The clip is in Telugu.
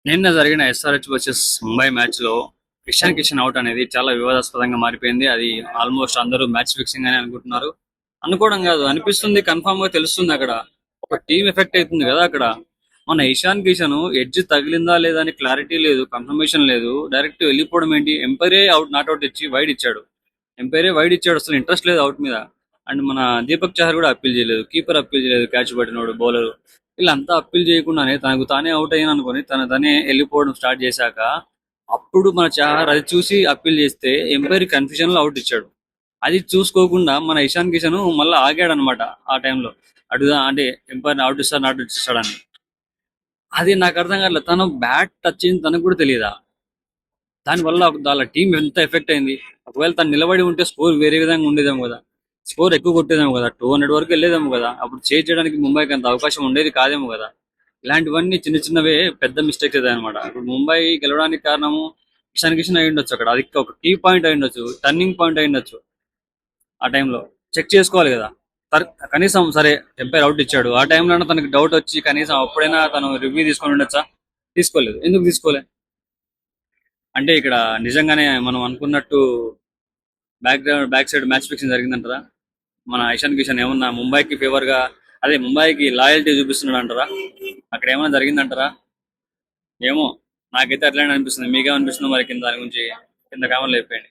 నిన్న జరిగిన ఎస్ఆర్హెచ్ వర్సెస్ ముంబై మ్యాచ్ లో ఇషాన్ కిషన్ అవుట్ అనేది చాలా వివాదాస్పదంగా మారిపోయింది. అది ఆల్మోస్ట్ అందరూ మ్యాచ్ ఫిక్సింగ్ అని అనుకుంటున్నారు. అనుకోవడం కాదు, అనిపిస్తుంది, కన్ఫామ్ గా తెలుస్తుంది. అక్కడ ఒక టీం ఎఫెక్ట్ అవుతుంది కదా. అక్కడ మన ఇషాన్ కిషన్ ఎడ్జ్ తగిలిందా లేదా అని క్లారిటీ లేదు, కన్ఫర్మేషన్ లేదు. డైరెక్ట్ వెళ్ళిపోవడం ఏంటి? ఎంపైరే అవుట్ నాట్ అవుట్ ఇచ్చి వైడ్ ఇచ్చాడు. ఎంపైరే వైడ్ ఇచ్చాడు, అసలు ఇంట్రెస్ట్ లేదు అవుట్ మీద. అండ్ మన దీపక్ చహర్ కూడా అప్పీల్ చేయలేదు, కీపర్ అప్పీల్ చేయలేదు, క్యాచ్ పట్టినోడు బౌలర్. వీళ్ళంతా అప్పీల్ చేయకుండానే తనకు తానే అవుట్ అయ్యాను అనుకుని తనే వెళ్ళిపోవడం స్టార్ట్ చేశాక అప్పుడు మన చహర్ అది చూసి అప్పీల్ చేస్తే ఎంపైర్ కన్ఫ్యూజన్ లో అవుట్ ఇచ్చాడు. అది చూసుకోకుండా మన ఇషాన్ కిషన్ మళ్ళీ ఆగాడు అనమాట. ఆ టైంలో అడుగుదా అంటే ఎంపైర్ అవుట్ ఇస్తాడు నాట్ ఇస్తాడని. అది నాకు అర్థం కాలేదు, తను బ్యాట్ టచ్ అయింది తనకు కూడా తెలియదా. దానివల్ల వాళ్ళ టీం ఎంత ఎఫెక్ట్ అయింది. ఒకవేళ తను నిలబడి ఉంటే స్కోర్ వేరే విధంగా ఉండేదేమో కదా. స్కోర్ ఎక్కువ కొట్టేదేమో కదా, 200 వరకు వెళ్ళేదేమో కదా. అప్పుడు చేజ్ చేయడానికి ముంబైకి అంత అవకాశం ఉండేది కాదేమో కదా. ఇలాంటివన్నీ చిన్న చిన్నవే పెద్ద మిస్టేక్స్ అయితే అనమాట. ఇప్పుడు ముంబై గెలవడానికి కారణము ఇషాన్ కిషన్ అయి ఉండొచ్చు. అక్కడ అది ఒక కీ పాయింట్ అయి ఉండొచ్చు, టర్నింగ్ పాయింట్ అయి ఉండొచ్చు. ఆ టైంలో చెక్ చేసుకోవాలి కదా. కనీసం సరే, ఎంపైర్ అవుట్ ఇచ్చాడు, ఆ టైంలో తనకి డౌట్ వచ్చి కనీసం అప్పుడైనా తను రివ్యూ తీసుకొని ఉండొచ్చా? తీసుకోలేదు. ఎందుకు తీసుకోలే? అంటే ఇక్కడ నిజంగానే మనం అనుకున్నట్టు బ్యాక్ సైడ్ మ్యాచ్ ఫిక్సింగ్ జరిగిందంటారా? మన ఇషాన్ కిషన్ ఏమన్నా ముంబైకి ఫేవర్ గా, అదే ముంబైకి లాయల్టీ చూపిస్తున్నాడు అంటారా? అక్కడ ఏమైనా జరిగిందంటారా? ఏమో, నాకైతే అట్లనే అనిపిస్తుంది. మీకేమనిపిస్తుందో మరి కింద దాని గురించి కింద కామెంట్లు అయిపోయింది.